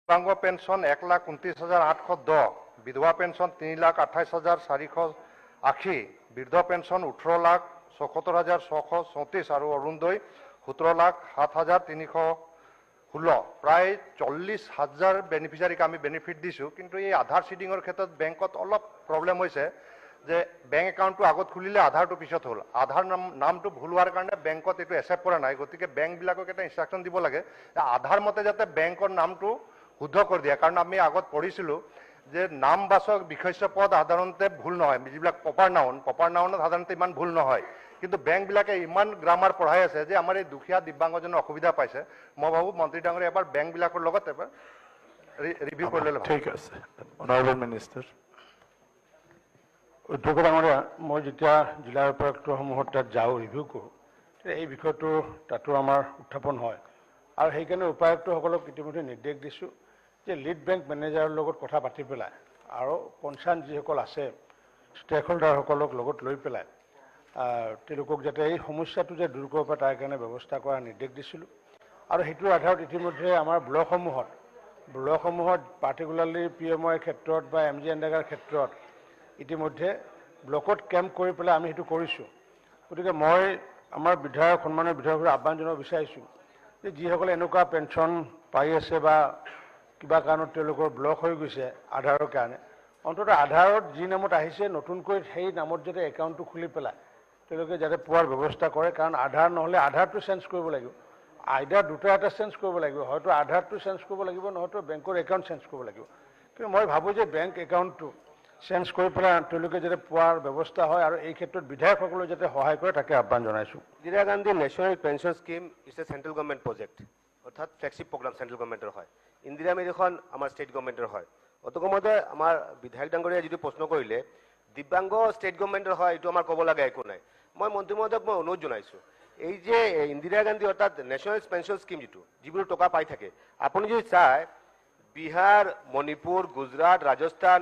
দিব্যাংগ পেঞ্চন 1,29,810, বিধৱা পেঞ্চন 3,28,480, বৃদ্ধ পেঞ্চন 18,74,634 আৰু অৰুণোদয় 17,07,316। প্ৰায় 40,000 বেনিফিচিয়াৰীক আমি বেনিফিট দিছোঁ। কিন্তু এই আধাৰ চিডিঙৰ ক্ষেত্ৰত বেংকত অলপ প্ৰব্লেম হৈছে যে বেংক একাউণ্টটো আগত খুলিলে আধাৰটো পিছত হ'ল। আধাৰ নামটো ভুল হোৱাৰ কাৰণে বেংকত এইটো একচেপ্ট কৰা নাই। গতিকে বেংকবিলাকক এটা ইনষ্ট্ৰাকশ্যন দিব লাগে আধাৰ মতে যাতে বেংকৰ নামটো শুদ্ধ কৰি দিয়ে। কাৰণ আমি আগত পঢ়িছিলোঁ যে নামবাচক বিশস্য পদ সাধাৰণতে ভুল নহয়, যিবিলাক প্ৰপাৰ নাউনত সাধাৰণতে ইমান ভুল নহয়। কিন্তু বেংকবিলাকে ইমান গ্ৰামাৰ পঢ়াই আছে যে আমাৰ এই দুখীয়া দিব্যাংগজনে অসুবিধা পাইছে। মই ভাবোঁ মন্ত্ৰী ডাঙৰীয়া এবাৰ বেংকবিলাকৰ লগত এবাৰ ৰিভিউ কৰি ল'লে ভাল। ঠিক আছে। Honourable minister. অধ্যক্ষ ডাঙৰীয়া, মই যেতিয়া জিলাৰ উপায়ুক্তসমূহত তাত যাওঁ ৰিভিউ কৰোঁ, এই বিষয়টো তাতো আমাৰ উত্থাপন হয়। আৰু সেইকাৰণে উপায়ুক্তসকলক ইতিমধ্যে নিৰ্দেশ দিছোঁ যে লিড বেংক মেনেজাৰৰ লগত কথা পাতি পেলাই আৰু কনচাৰ্ণ যিসকল আছে ষ্টেক হোল্ডাৰসকলক লগত লৈ পেলাই তেওঁলোকক যাতে এই সমস্যাটো যে দূৰ কৰিব পাৰে তাৰ কাৰণে ব্যৱস্থা কৰাৰ নিৰ্দেশ দিছিলোঁ। আৰু সেইটোৰ আধাৰত ইতিমধ্যে আমাৰ ব্লকসমূহত পাৰ্টিকুলাৰলি PMOৰ ক্ষেত্ৰত বা MGNDAৰ ক্ষেত্ৰত ইতিমধ্যে ব্লকত কেম্প কৰি পেলাই আমি সেইটো কৰিছোঁ। গতিকে মই আমাৰ সন্মানীয় বিধায়কসকলক আহ্বান জনাব বিচাৰিছোঁ যে যিসকলে এনেকুৱা পেঞ্চন পাই আছে বা কিবা কাৰণত তেওঁলোকৰ ব্লক হৈ গৈছে আধাৰৰ কাৰণে, অন্ততঃ আধাৰত যি নামত আহিছে নতুনকৈ সেই নামত যাতে একাউণ্টটো খুলি পেলাই তেওঁলোকে যাতে পোৱাৰ ব্যৱস্থা কৰে। কাৰণ আধাৰ নহ'লে আধাৰটো চেঞ্জ কৰিব লাগিব। আইদাৰ দুটা এটা চেঞ্জ কৰিব লাগিব, হয়তো আধাৰটো চেঞ্জ কৰিব লাগিব, নহয়তো বেংকৰ একাউণ্ট চেঞ্জ কৰিব লাগিব। কিন্তু মই ভাবোঁ যে বেংক একাউণ্টটো চেঞ্জ কৰি পেলাই তেওঁলোকে যাতে পোৱাৰ ব্যৱস্থা হয় আৰু এই ক্ষেত্ৰত বিধায়কসকলে যাতে সহায় কৰে তাকে আহ্বান জনাইছোঁ। Indira Gandhi national pension scheme is a central government project, অৰ্থাৎ ফ্লেগশ্বিপ প্ৰগ্ৰাম চেণ্ট্ৰেল গভৰ্ণমেণ্টৰ হয়। ইন্দিৰা মেডিখন আমাৰ ষ্টেট গভৰ্ণমেণ্টৰ হয়। অতকমতে আমাৰ বিধায়ক ডাঙৰীয়াই যিটো প্ৰশ্ন কৰিলে দিব্যাংগ ষ্টেট গভৰ্ণমেণ্টৰ হয়, এইটো আমাৰ ক'ব লগা একো নাই। মই মন্ত্ৰী মহোদয়ক মই অনুৰোধ জনাইছোঁ এই যে ইন্দিৰা গান্ধী অৰ্থাৎ নেশ্যনেল পেঞ্চন স্কিম যিবোৰ টকা পাই থাকে, আপুনি যদি চায় বিহাৰ, মণিপুৰ, গুজৰাট, ৰাজস্থান,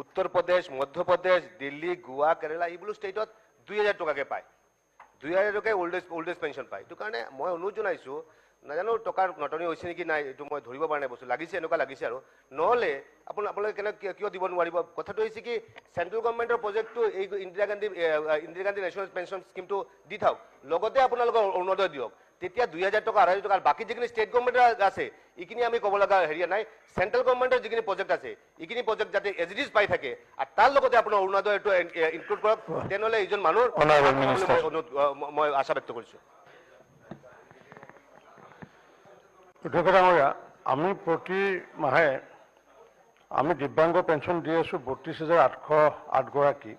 উত্তৰ প্ৰদেশ, মধ্যপ্ৰদেশ, দিল্লী, গোৱা, কেৰালা এইবোৰ ষ্টেটত 2,000 টকাকৈ পায়। 2,000 টকাই ওল্ড এজ পেঞ্চন পায়। এইটো কাৰণে মই অনুৰোধ জনাইছোঁ, নাজানো টকাৰ নটনি হৈছে নেকি নাই, এইটো মই ধৰিব পৰা নাই, বস্তু লাগিছে এনেকুৱা লাগিছে। আৰু নহ'লে আপোনালোকে কিয় দিব নোৱাৰিব? কথাটো হৈছে কি চেণ্ট্ৰেল গভৰ্ণমেণ্টৰ প্ৰজেক্টটো এই ইন্দিৰা গান্ধী নেশ্যনেল পেঞ্চন স্কিমটো দি থাকক, লগতে আপোনালোকে অৰুণোদয় দিয়ক। তেতিয়া 2,000 টকা 2,500 টকা বাকী যিখিনি ষ্টেট গভৰ্ণমেণ্টৰ আছে এইখিনি আমি ক'ব লগা হেৰিয়া নাই। চেণ্ট্ৰেল গভৰ্ণমেণ্টৰ যিখিনি প্ৰজেক্ট আছে এইখিনি প্ৰজেক্ট যাতে এজ ইট ইজ পাই থাকে আৰু তাৰ লগতে আপোনাৰ অৰুণোদয়টো ইনক্লুড কৰক, তেনেহ'লে এইজন মানুহ মই আশা ব্যক্ত কৰিছোঁ। অধ্যক্ষ ডাঙৰীয়া, আমি প্ৰতি মাহে আমি দিব্যাংগ পেঞ্চন দি আছোঁ 32,808 গৰাকী,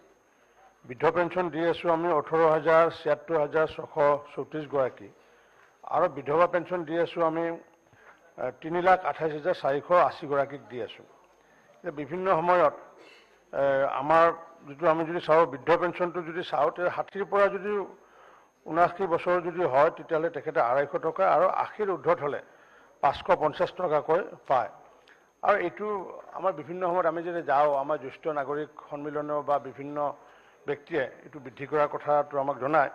বৃদ্ধ পেঞ্চন দি আছোঁ আমি 18,76,634 গৰাকী, আৰু বিধৱা পেঞ্চন দি আছোঁ আমি 3,28,480 গৰাকীক দি আছোঁ। বিভিন্ন সময়ত আমাৰ আমি যদি চাওঁ বৃদ্ধ পেঞ্চনটো যদি চাওঁ তেতিয়া 60ৰ পৰা যদি 79 বছৰ যদি হয় তেতিয়াহ'লে তেখেতে 250 টকা আৰু 80ৰ ঊৰ্ধত হ'লে 550 টকাকৈ পায়। আৰু এইটো আমাৰ বিভিন্ন সময়ত আমি যদি যাওঁ আমাৰ জ্যেষ্ঠ নাগৰিক সন্মিলনেও বা বিভিন্ন ব্যক্তিয়ে এইটো বৃদ্ধি কৰাৰ কথাটো আমাক জনায়।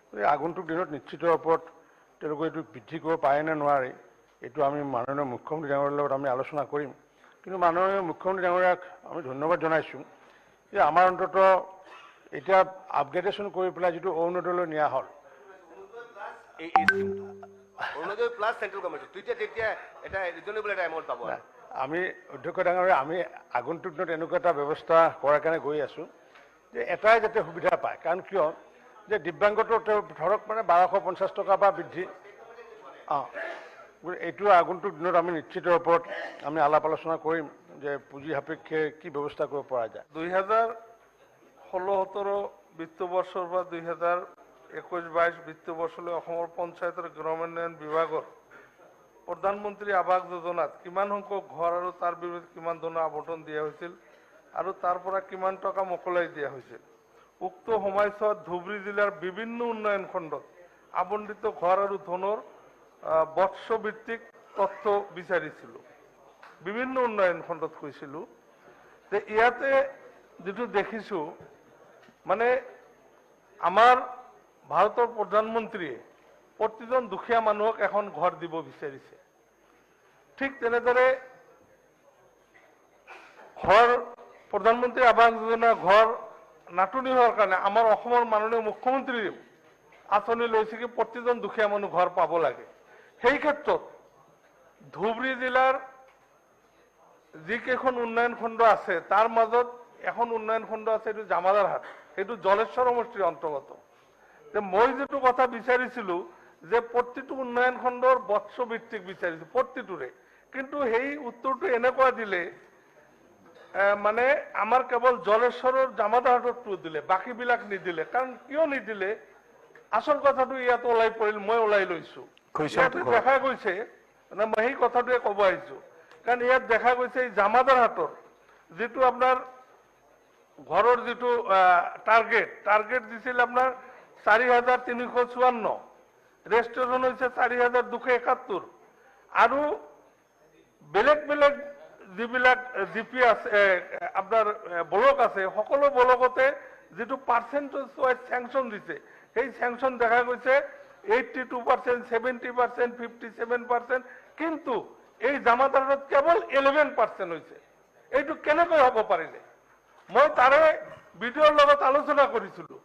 গতিকে আগন্তুক দিনত নিশ্চিত ওপৰত তেওঁলোকে এইটো বৃদ্ধি কৰিব পাৰে নে নোৱাৰে এইটো আমি মাননীয় মুখ্যমন্ত্ৰী ডাঙৰীয়াৰ লগত আমি আলোচনা কৰিম। কিন্তু মাননীয় মুখ্যমন্ত্ৰী ডাঙৰীয়াক আমি ধন্যবাদ জনাইছোঁ যে আমাৰ অন্তত এতিয়া আপগ্ৰেডেশ্যন কৰি পেলাই যিটো অৰুণোদয়লৈ নিয়া হ'ল, আমি অধ্যক্ষ ডাঙৰীয়া আমি আগন্তুক দিনত এনেকুৱা এটা ব্যৱস্থা কৰাৰ কাৰণে গৈ আছোঁ যে এটাই যাতে সুবিধা পায়। কাৰণ কিয় যে দিব্যাংগটো ধৰক মানে 1250 টকা বা বৃদ্ধি, এইটো আগন্তুক দিনত আমি নিশ্চিত ওপৰত আমি আলাপ আলোচনা কৰিম যে পুঁজি সাপেক্ষে কি ব্যৱস্থা কৰিব পৰা যায়। 2016-17 বিত্তবৰ্ষৰ পৰা 2021-22 বিত্তবৰ্ষলৈ অসমৰ পঞ্চায়ত আৰু গ্ৰামোন্নয়ন বিভাগৰ প্ৰধানমন্ত্ৰী আৱাস যোজনাত কিমান সংখ্যক ঘৰ আৰু তাৰ বিৰুদ্ধে কিমান ধনৰ আবণ্টন দিয়া হৈছিল আৰু তাৰ পৰা কিমান টকা মোকলাই দিয়া হৈছিল। উক্ত সময়ছোৱাত ধুবুৰী জিলাৰ বিভিন্ন উন্নয়ন খণ্ডত আবণ্টিত ঘৰ আৰু ধনৰ বৎসভিত্তিক তথ্য বিচাৰিছিলোঁ। বিভিন্ন উন্নয়ন খণ্ডত কৈছিলোঁ যে ইয়াতে যেটো দেখিছোঁ মানে আমাৰ ভাৰতৰ প্ৰধানমন্ত্ৰীয়ে প্ৰতিজন দুখীয়া মানুহক এখন ঘৰ দিব বিচাৰিছে। ঠিক তেনেদৰে ঘৰ প্ৰধানমন্ত্ৰী আৱাস যোজনা ঘৰ নাটনি হোৱাৰ কাৰণে আমাৰ অসমৰ মাননীয় মুখ্যমন্ত্ৰীয়েও আঁচনি লৈছে কি প্ৰতিজন দুখীয়া মানুহ ঘৰ পাব লাগে। সেই ক্ষেত্ৰত ধুবুৰী জিলাৰ যিকেইখন উন্নয়ন খণ্ড আছে তাৰ মাজত এখন উন্নয়ন খণ্ড আছে, এইটো জামাদাৰহাট, সেইটো জলেশ্বৰ সমষ্টিৰ অন্তৰ্গত। মই যিটো কথা বিচাৰিছিলো যে প্ৰতিটো উন্নয়ন খণ্ডৰ বৎস ভিত্তিক বিচাৰিছো প্ৰতিটোৰে, কিন্তু সেই উত্তৰটো এনেকুৱা দিলে মানে আমাৰ কেৱল জলেশ্বৰৰ জামাদাৰহাটতো দিলে, বাকীবিলাক নিদিলে। কাৰণ কিয় নিদিলে আচল কথাটো ইয়াত ওলাই পৰিল, মই ওলাই লৈছো। ইয়াত দেখা গৈছে, মই সেই কথাটোৱে ক'ব আহিছো, কাৰণ ইয়াত দেখা গৈছে এই জামাদাৰহাটৰ যিটো আপোনাৰ ঘৰৰ যিটো টাৰ্গেট দিছিল আপোনাৰ 4,354, ৰেজিষ্ট্ৰেশ্যন হৈছে 4,271, আৰু বেলেগ বেলেগ যিবিলাক জিপি আছে আপোনাৰ ব্লক আছে, সকলো ব্লকতে যিটো পাৰ্চেণ্টেজ ৱাইজ চেংচন দিছে, সেই চেংচন দেখা গৈছে 82%, 70%, 57%, কিন্তু এই জামাদাৰহাটত কেৱল 11% হৈছে। এইটো কেনেকৈ হ'ব পাৰিলে? মই তাৰে বিডিঅ'ৰ লগত আলোচনা কৰিছিলো।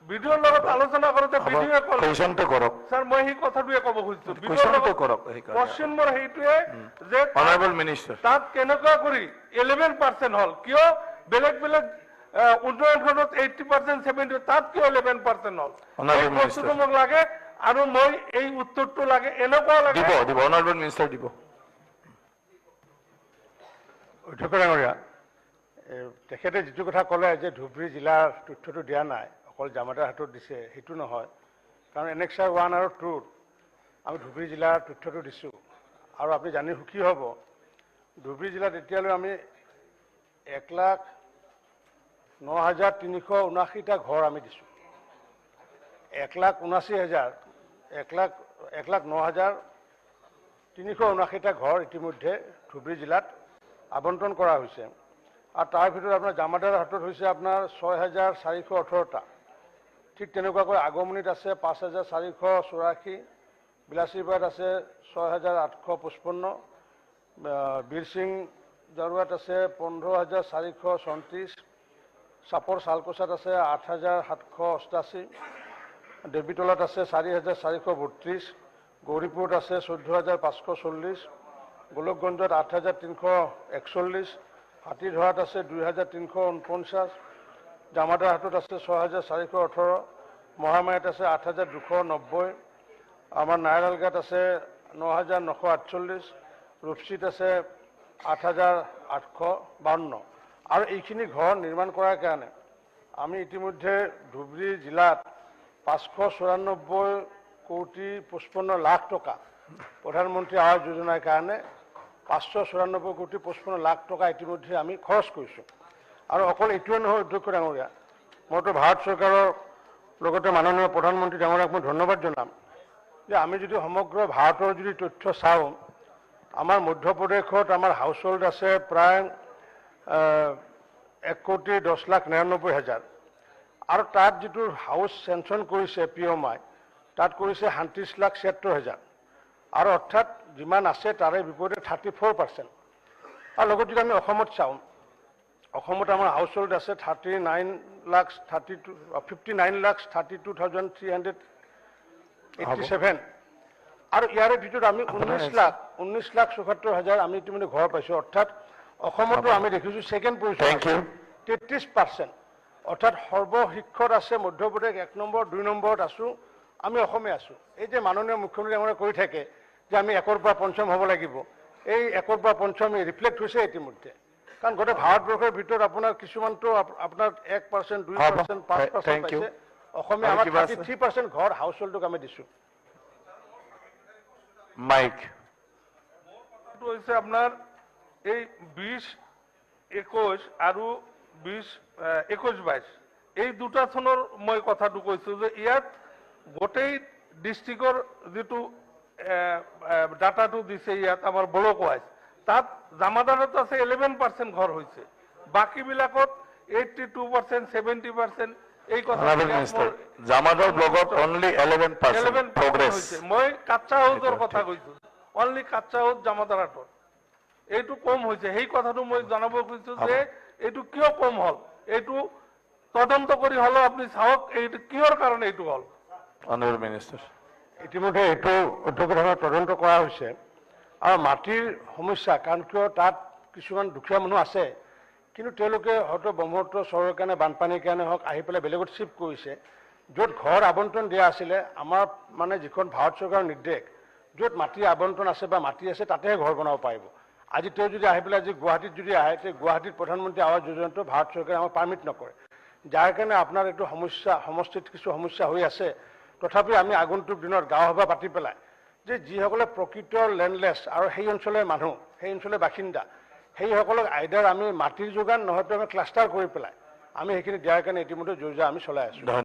বিডিঅ'ৰ লগত আলোচনা কৰোঁতে বিডিঅ'য়ে ক'লে, ছাৰ মই সেই কথাটোৱে ক'ব খুজিছো, কোৱেশ্যন মোৰ সেইটোৱে যে তাত কেনেকুৱা কৰি 11% হ'ল, কিয় বেলেগ বেলেগ উন্নয়ন খণ্ডত 80%, 70%, তাত কিয় 11% হ'ল? এই বস্তুটো মোক লাগে, আৰু মই এই উত্তৰটো লাগে, এনেকুৱা লাগে। অধ্যক্ষ ডাঙৰীয়া, তেখেতে যিটো কথা ক'লে যে ধুবুৰী জিলাৰ তথ্যটো দিয়া নাই, অকল জামাদাৰহাটত দিছে, সেইটো নহয়। কাৰণ এনেক্সাৰ 1 আৰু 2ত আমি ধুবুৰী জিলাৰ তথ্যটো দিছোঁ। আৰু আপুনি জানি সুখী হ'ব, ধুবুৰী জিলাত এতিয়ালৈ আমি 1,09,379টা ঘৰ আমি দিছোঁ। 1,09,379টা ঘৰ ইতিমধ্যে ধুবুৰী জিলাত আবণ্টন কৰা হৈছে। আৰু তাৰ ভিতৰত আপোনাৰ জামাদাৰহাটত হৈছে আপোনাৰ 6,418টা। ঠিক তেনেকুৱাকৈ আগমনিত আছে 5,484, বিলাচীবাৰীত আছে 6,855, বীৰসিং জাৰুৱাত আছে 15,434, চাপৰ চালকোচাত আছে 8,788, দেৱীতলাত আছে 4,432, গৌৰীপুৰত আছে 14,540, গোলকগঞ্জত 8,341, হাতীধৰাত আছে 2,349, জামাদাৰহাটত আছে 6,418, মহামায়াত আছে 8,290, আমাৰ নাৰায়ণগাঁৱত আছে 9,948, ৰূপসীত আছে 8,852। আৰু এইখিনি ঘৰ নিৰ্মাণ কৰাৰ কাৰণে আমি ইতিমধ্যে ধুবুৰী জিলাত 594,55,55,00,000 টকা প্ৰধানমন্ত্ৰী আৱাস যোজনাৰ কাৰণে 594,55,00,000 টকা ইতিমধ্যে আমি খৰচ কৰিছোঁ। আৰু অকল এইটোৱে নহয় অধ্যক্ষ ডাঙৰীয়া, মইতো ভাৰত চৰকাৰৰ লগতে মাননীয় প্ৰধানমন্ত্ৰী ডাঙৰীয়াক মই ধন্যবাদ জনাম যে আমি যদি সমগ্ৰ ভাৰতৰ যদি তথ্য চাওঁ, আমাৰ মধ্যপ্ৰদেশত আমাৰ হাউচ হোল্ড আছে প্ৰায় 1,10,99,000, আৰু তাত যিটো হাউচ চেংচন কৰিছে PMI, তাত কৰিছে 37,76,000, আৰু অৰ্থাৎ যিমান আছে তাৰে বিপৰীতে 34%। আৰু লগত যদি আমি অসমত চাওঁ, অসমত আমাৰ হাউচ হোল্ড আছে 59,32,387, আৰু ইয়াৰে ভিতৰত আমি 19,74,000 আমি ইতিমধ্যে ঘৰ পাইছোঁ। অৰ্থাৎ অসমতো আমি দেখিছোঁ ছেকেণ্ড পজিশ্যন 33%। অৰ্থাৎ সৰ্বশিক্ষত আছে মধ্যপ্ৰদেশ 1 নম্বৰ, 2 নম্বৰত আছোঁ আমি অসমে আছোঁ। এই যে মাননীয় মুখ্যমন্ত্ৰী ডাঙৰীয়াই কৈ থাকে যে আমি 1ৰ পৰা 5ম হ'ব লাগিব, এই 1ৰ পৰা 5ম ৰিফ্লেক্ট হৈছে ইতিমধ্যে। কাৰণ গোটেই ভাৰতবৰ্ষৰ ভিতৰত আপোনাৰ কিছুমানটো আপোনাৰ 1%, 2%, 5% পাইছে। অসমে আমাৰ 33% ঘৰ হাউচ হোল্ডক আমি দিছোঁ। এইটো হৈছে আপোনাৰ এই 20-21 আৰু 20-21-22 এই দুটা চনৰ মই কথাটো কৈছোঁ যে ইয়াত গোটেই ডিষ্ট্ৰিক্টৰ যিটো ডাটাটো দিছে ইয়াত আমাৰ ব্লক ৱাইজ, তাত জামাদাৰত আছে 11% ঘৰ হৈছে, বাকীবিলাকত 82%, 70% এই কথা। জামাদাৰ ব্লকত অনলি 11% হৈছে। মই কাচ্চা হাউচৰ কথা কৈছোঁ, অনলি কাচ্চা হাউচ জামাদাৰহাটত। এইটো কম হৈছে, সেই কথাটো মই জনাব খুজিছো যে এইটো কিয় কম হ'ল, এইটো তদন্ত কৰি হলেও আপুনি চাওক এইটো কিহৰ কাৰণে এইটো হ'ল। Honorable Minister. ইতিমধ্যে এইটো উদ্যোগধৰণৰ তদন্ত কৰা হৈছে আৰু মাটিৰ সমস্যা, কাৰণ কিয় তাত কিছুমান দুখীয়া মানুহ আছে, কিন্তু তেওঁলোকে হয়তো ব্ৰহ্মপুত্ৰ চহৰৰ কাৰণে বানপানীৰ কাৰণে হওক আহি পেলাই বেলেগত চিফ্ট কৰিছে, য'ত ঘৰ আবণ্টন দিয়া আছিলে আমাৰ মানে যিখন ভাৰত চৰকাৰৰ নিৰ্দেশ, য'ত মাটিৰ আবণ্টন আছে বা মাটি আছে তাতেহে ঘৰ বনাব পাৰিব। আজি তেওঁ যদি আহি পেলাই আজি গুৱাহাটীত যদি আহে, তে গুৱাহাটীত প্ৰধানমন্ত্ৰী আৱাস যোজনাটো ভাৰত চৰকাৰে আমাক পাৰ্মিট নকৰে, যাৰ কাৰণে আপোনাৰ এইটো সমস্যা সমষ্টিত কিছু সমস্যা হৈ আছে। তথাপি আমি আগন্তুক দিনত গাঁও সভা পাতি পেলাই যে যিসকলে প্ৰকৃত লেণ্ডলেছ আৰু সেই অঞ্চলৰ মানুহ, সেই অঞ্চলৰ বাসিন্দা, সেইসকলক আইদাৰ আমি মাটিৰ যোগান নহয়তো আমি ক্লাষ্টাৰ কৰি পেলাই আমি সেইখিনি দিয়াৰ কাৰণে ইতিমধ্যে যোজনা আমি চলাই আছোঁ।